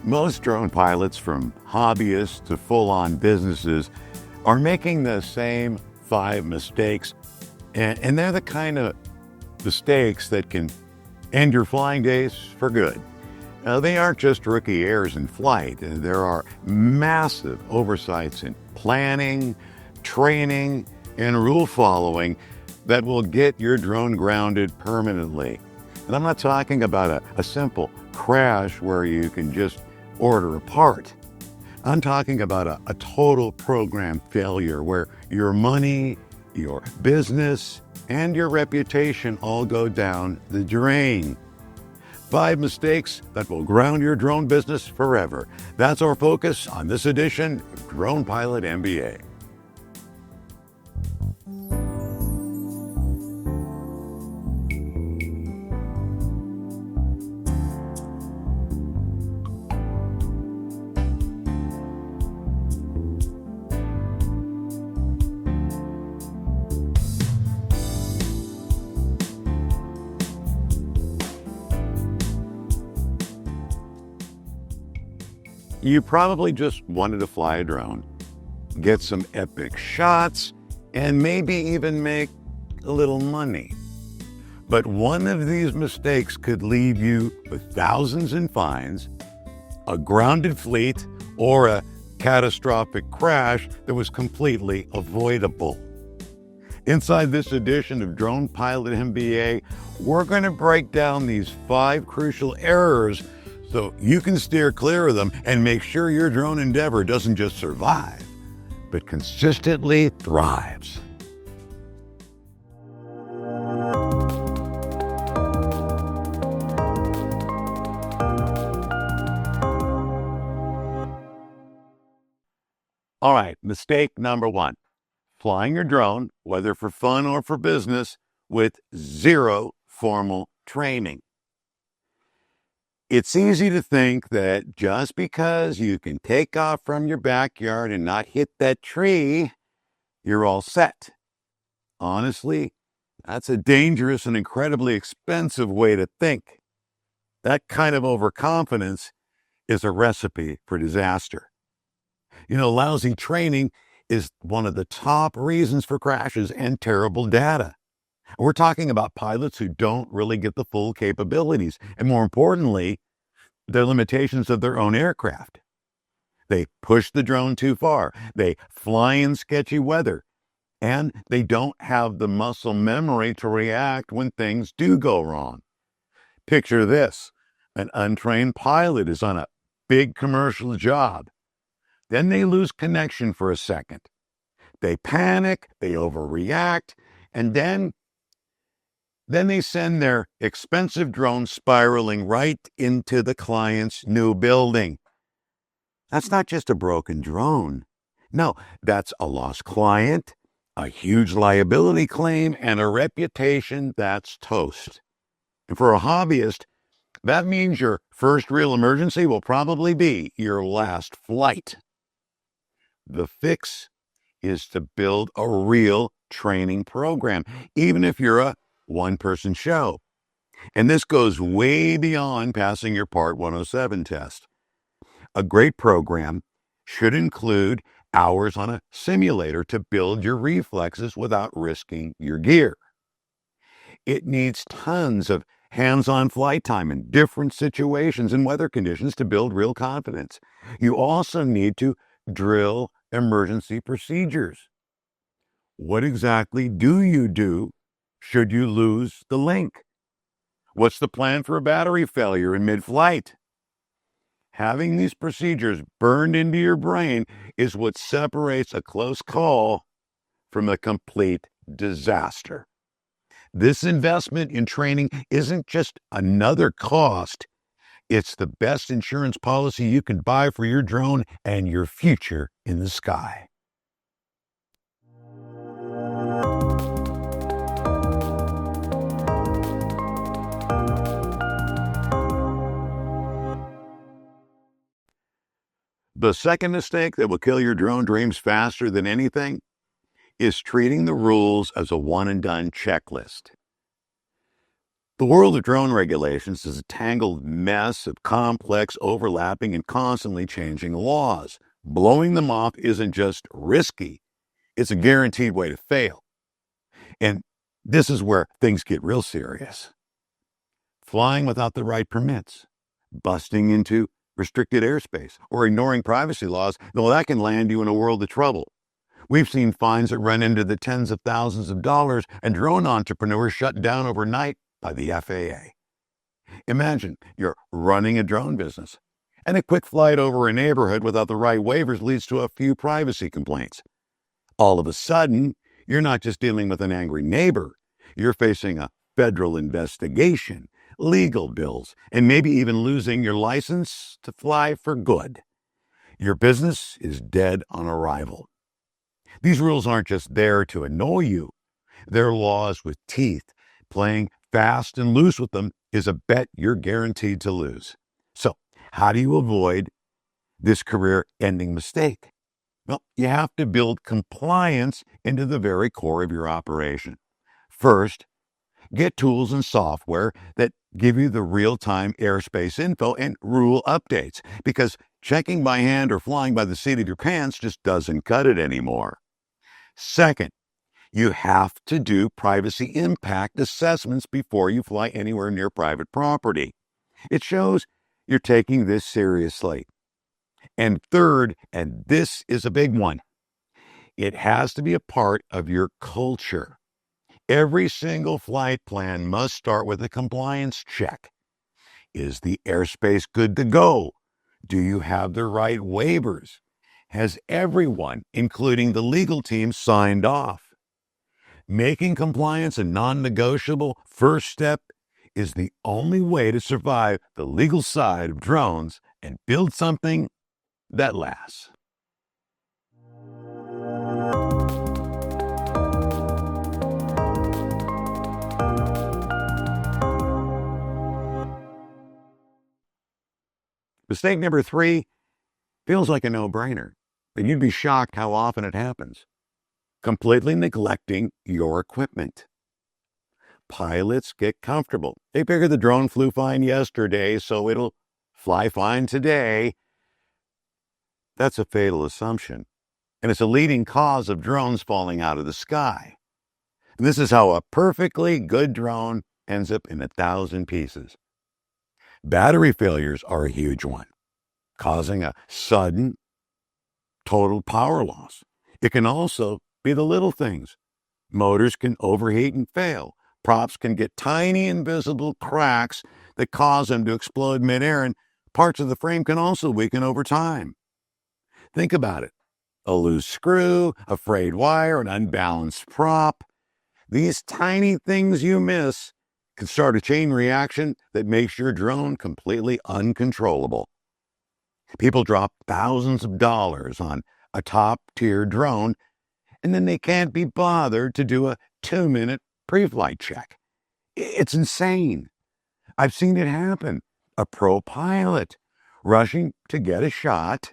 Most drone pilots, from hobbyists to full-on businesses, are making the same 5 mistakes, and they're the kind of mistakes that can end your flying days for good. Now, they aren't just rookie errors in flight. There are massive oversights in planning, training, and rule following that will get your drone grounded permanently. And I'm not talking about a simple crash where you can just order a part. I'm talking about a total program failure where your money, your business, and your reputation all go down the drain. 5 mistakes that will ground your drone business forever. That's our focus on this edition of Drone Pilot MBA. You probably just wanted to fly a drone, get some epic shots, and maybe even make a little money. But one of these mistakes could leave you with thousands in fines, a grounded fleet, or a catastrophic crash that was completely avoidable. Inside this edition of Drone Pilot MBA, we're going to break down these 5 crucial errors so you can steer clear of them and make sure your drone endeavor doesn't just survive, but consistently thrives. All right, mistake number 1. Flying your drone, whether for fun or for business, with 0 formal training. It's easy to think that just because you can take off from your backyard and not hit that tree, you're all set. Honestly, that's a dangerous and incredibly expensive way to think. That kind of overconfidence is a recipe for disaster. Lousy training is one of the top reasons for crashes and terrible data. We're talking about pilots who don't really get the full capabilities, and more importantly, the limitations of their own aircraft. They push the drone too far, they fly in sketchy weather, and they don't have the muscle memory to react when things do go wrong. Picture this: an untrained pilot is on a big commercial job. Then they lose connection for a second. They panic, they overreact, and then they send their expensive drone spiraling right into the client's new building. That's not just a broken drone. No, that's a lost client, a huge liability claim, and a reputation that's toast. And for a hobbyist, that means your first real emergency will probably be your last flight. The fix is to build a real training program, even if you're a one-person show. And this goes way beyond passing your Part 107 test. A great program should include hours on a simulator to build your reflexes without risking your gear. It needs tons of hands-on flight time in different situations and weather conditions to build real confidence. You also need to drill emergency procedures. What exactly do you do should you lose the link? What's the plan for a battery failure in mid-flight? Having these procedures burned into your brain is what separates a close call from a complete disaster. This investment in training isn't just another cost. It's the best insurance policy you can buy for your drone and your future in the sky. The second mistake that will kill your drone dreams faster than anything is treating the rules as a one-and-done checklist. The world of drone regulations is a tangled mess of complex, overlapping, and constantly changing laws. Blowing them off isn't just risky, it's a guaranteed way to fail. And this is where things get real serious. Flying without the right permits, busting into restricted airspace, or ignoring privacy laws, well, that can land you in a world of trouble. We've seen fines that run into the tens of thousands of dollars and drone entrepreneurs shut down overnight by the FAA. Imagine you're running a drone business, and a quick flight over a neighborhood without the right waivers leads to a few privacy complaints. All of a sudden, you're not just dealing with an angry neighbor, you're facing a federal investigation, legal bills, and maybe even losing your license to fly for good. Your business is dead on arrival. These rules aren't just there to annoy you. They're laws with teeth. Playing fast and loose with them is a bet you're guaranteed to lose. So, how do you avoid this career-ending mistake? Well, you have to build compliance into the very core of your operation. First, get tools and software that give you the real-time airspace info and rule updates, because checking by hand or flying by the seat of your pants just doesn't cut it anymore. Second, you have to do privacy impact assessments before you fly anywhere near private property. It shows you're taking this seriously. And third, and this is a big one, it has to be a part of your culture. Every single flight plan must start with a compliance check. Is the airspace good to go? Do you have the right waivers? Has everyone, including the legal team, signed off? Making compliance a non-negotiable first step is the only way to survive the legal side of drones and build something that lasts. Mistake number 3 feels like a no-brainer, but you'd be shocked how often it happens. Completely neglecting your equipment. Pilots get comfortable. They figure the drone flew fine yesterday, so it'll fly fine today. That's a fatal assumption, and it's a leading cause of drones falling out of the sky. And this is how a perfectly good drone ends up in 1,000 pieces. Battery failures are a huge one, causing a sudden, total power loss. It can also be the little things. Motors can overheat and fail. Props can get tiny invisible cracks that cause them to explode midair, and parts of the frame can also weaken over time. Think about it. A loose screw, a frayed wire, an unbalanced prop. These tiny things you miss can start a chain reaction that makes your drone completely uncontrollable. People drop thousands of dollars on a top-tier drone, and then they can't be bothered to do a 2-minute pre-flight check. It's insane. I've seen it happen. A pro pilot rushing to get a shot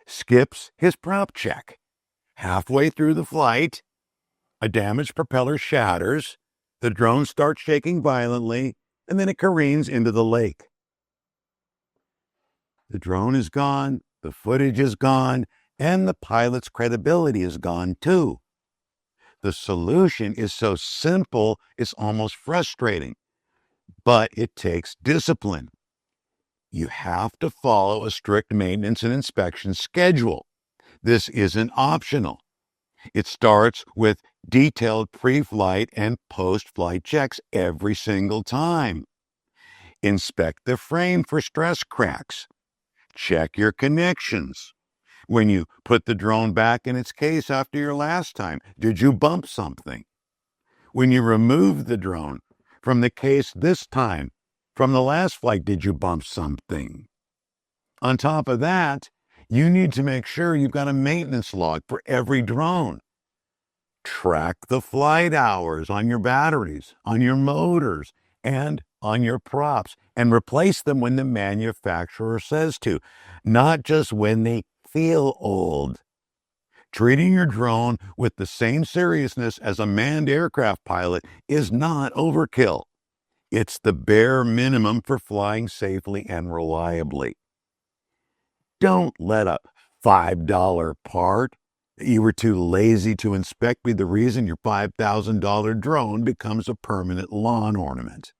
skips his prop check. Halfway through the flight, a damaged propeller shatters, the drone starts shaking violently, and then it careens into the lake. The drone is gone, the footage is gone, and the pilot's credibility is gone too. The solution is so simple, it's almost frustrating, but it takes discipline. You have to follow a strict maintenance and inspection schedule. This isn't optional. It starts with detailed pre-flight and post-flight checks every single time. Inspect the frame for stress cracks. Check your connections. When you put the drone back in its case after your last time, did you bump something? When you remove the drone from the case this time, from the last flight, did you bump something? On top of that, you need to make sure you've got a maintenance log for every drone. Track the flight hours on your batteries, on your motors, and on your props, and replace them when the manufacturer says to, not just when they feel old. Treating your drone with the same seriousness as a manned aircraft pilot is not overkill. It's the bare minimum for flying safely and reliably. Don't let a $5 part that you were too lazy to inspect be the reason your $5,000 drone becomes a permanent lawn ornament.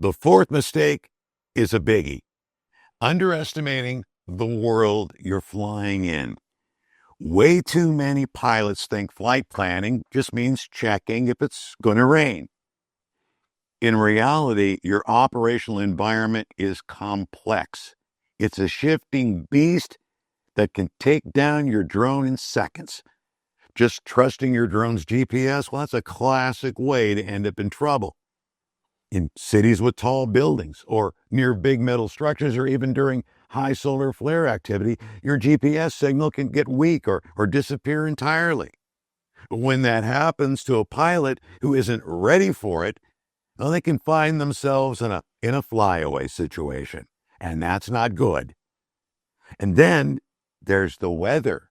The fourth mistake is a biggie: underestimating the world you're flying in. Way too many pilots think flight planning just means checking if it's going to rain. In reality, your operational environment is complex. It's a shifting beast that can take down your drone in seconds. Just trusting your drone's GPS, well, that's a classic way to end up in trouble. In cities with tall buildings, or near big metal structures, or even during high solar flare activity, your GPS signal can get weak or disappear entirely. When that happens to a pilot who isn't ready for it, well, they can find themselves in a flyaway situation, and that's not good. And then there's the weather.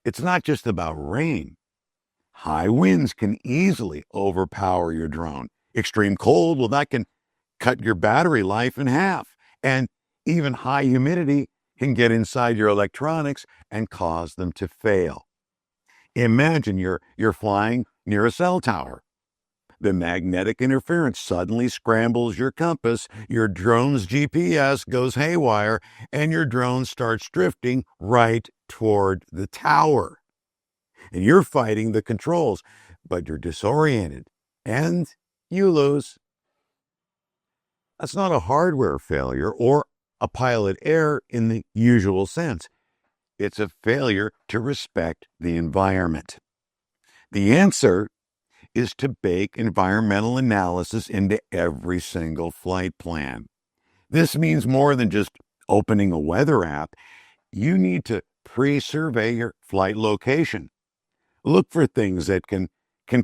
It's not just about rain. High winds can easily overpower your drone. Extreme cold, well, that can cut your battery life in half. And even high humidity can get inside your electronics and cause them to fail. Imagine you're flying near a cell tower. The magnetic interference suddenly scrambles your compass, your drone's GPS goes haywire, and your drone starts drifting right toward the tower. And you're fighting the controls, but you're disoriented, and you lose. That's not a hardware failure or a pilot error in the usual sense. It's a failure to respect the environment. The answer is to bake environmental analysis into every single flight plan. This means more than just opening a weather app. You need to pre-survey your flight location. Look for things that can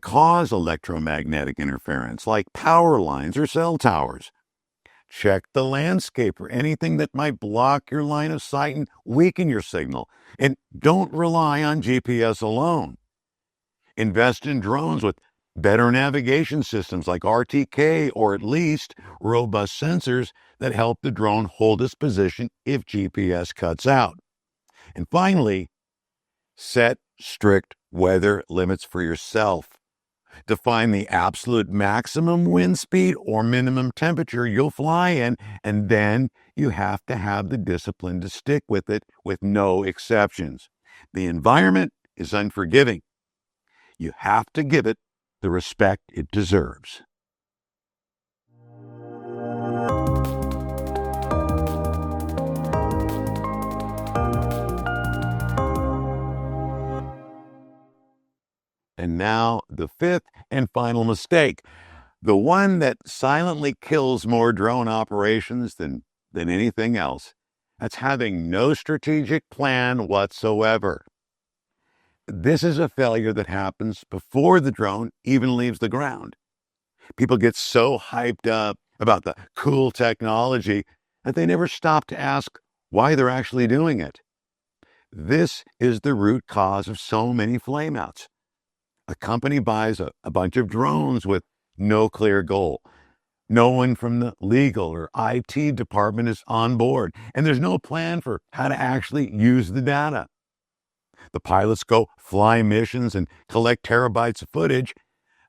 cause electromagnetic interference, like power lines or cell towers. Check the landscape for anything that might block your line of sight and weaken your signal. And don't rely on GPS alone. Invest in drones with better navigation systems like RTK, or at least robust sensors that help the drone hold its position if GPS cuts out. And finally, set strict weather limits for yourself. Define the absolute maximum wind speed or minimum temperature you'll fly in, and then you have to have the discipline to stick with it with no exceptions. The environment is unforgiving. You have to give it the respect it deserves. And now the fifth and final mistake, the one that silently kills more drone operations than anything else. That's having no strategic plan whatsoever. This is a failure that happens before the drone even leaves the ground. People get so hyped up about the cool technology that they never stop to ask why they're actually doing it. This is the root cause of so many flameouts. A company buys a bunch of drones with no clear goal. No one from the legal or IT department is on board, and there's no plan for how to actually use the data. The pilots go fly missions and collect terabytes of footage,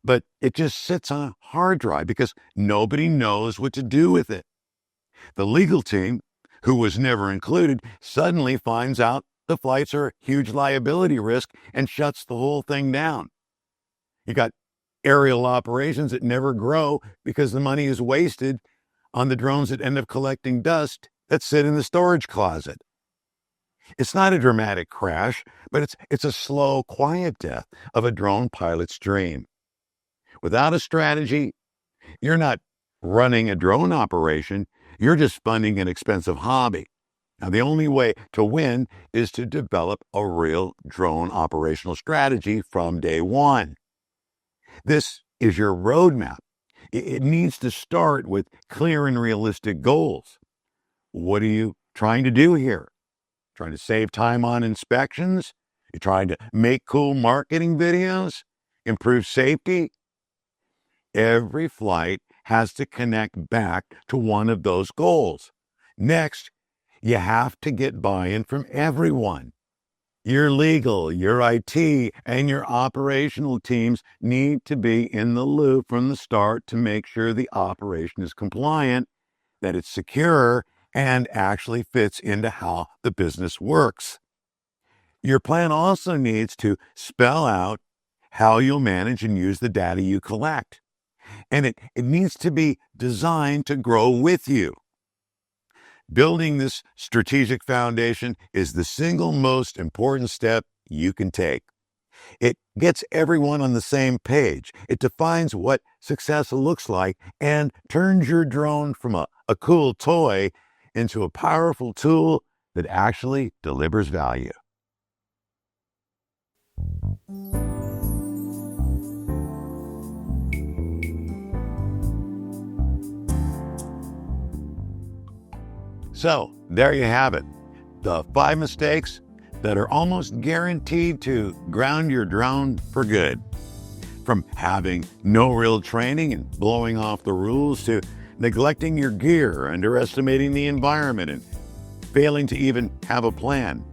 but it just sits on a hard drive because nobody knows what to do with it. The legal team, who was never included, suddenly finds out the flights are a huge liability risk and shuts the whole thing down. You got aerial operations that never grow because the money is wasted on the drones that end up collecting dust that sit in the storage closet. It's not a dramatic crash, but it's a slow, quiet death of a drone pilot's dream. Without a strategy, you're not running a drone operation, you're just funding an expensive hobby. Now, the only way to win is to develop a real drone operational strategy from day one. This is your roadmap. It needs to start with clear and realistic goals. What are you trying to do here? Trying to save time on inspections? You're trying to make cool marketing videos? Improve safety? Every flight has to connect back to one of those goals. Next, you have to get buy-in from everyone. Your legal, your IT, and your operational teams need to be in the loop from the start to make sure the operation is compliant, that it's secure, and actually fits into how the business works. Your plan also needs to spell out how you'll manage and use the data you collect. And it needs to be designed to grow with you. Building this strategic foundation is the single most important step you can take. It gets everyone on the same page. It defines what success looks like and turns your drone from a cool toy into a powerful tool that actually delivers value. So, there you have it. The 5 mistakes that are almost guaranteed to ground your drone for good. From having no real training and blowing off the rules to neglecting your gear, underestimating the environment, and failing to even have a plan.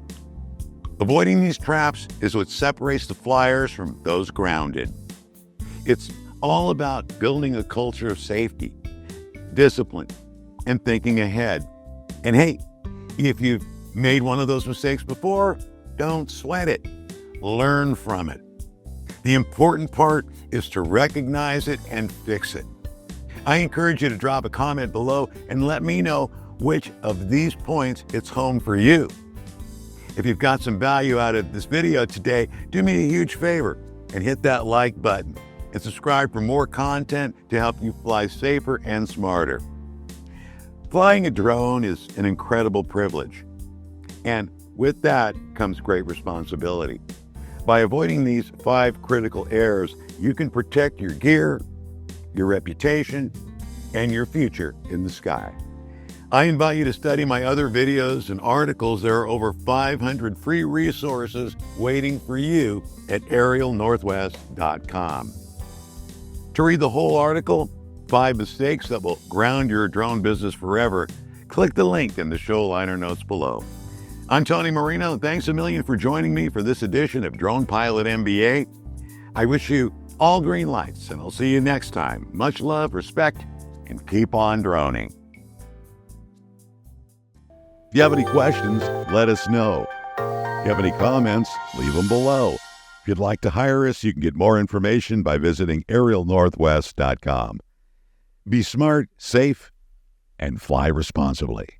Avoiding these traps is what separates the flyers from those grounded. It's all about building a culture of safety, discipline, and thinking ahead. And hey, if you've made one of those mistakes before, don't sweat it. Learn from it. The important part is to recognize it and fix it. I encourage you to drop a comment below and let me know which of these points hits home for you. If you've got some value out of this video today, do me a huge favor and hit that like button and subscribe for more content to help you fly safer and smarter. Flying a drone is an incredible privilege, and with that comes great responsibility. By avoiding these 5 critical errors, you can protect your gear, your reputation, and your future in the sky. I invite you to study my other videos and articles. There are over 500 free resources waiting for you at aerialnorthwest.com. To read the whole article, 5 mistakes that will ground your drone business forever, click the link in the show liner notes below. I'm Tony Marino. Thanks a million for joining me for this edition of Drone Pilot MBA. I wish you all green lights, and I'll see you next time. Much love, respect, and keep on droning. If you have any questions, let us know. If you have any comments, leave them below. If you'd like to hire us, you can get more information by visiting aerialnorthwest.com. Be smart, safe, and fly responsibly.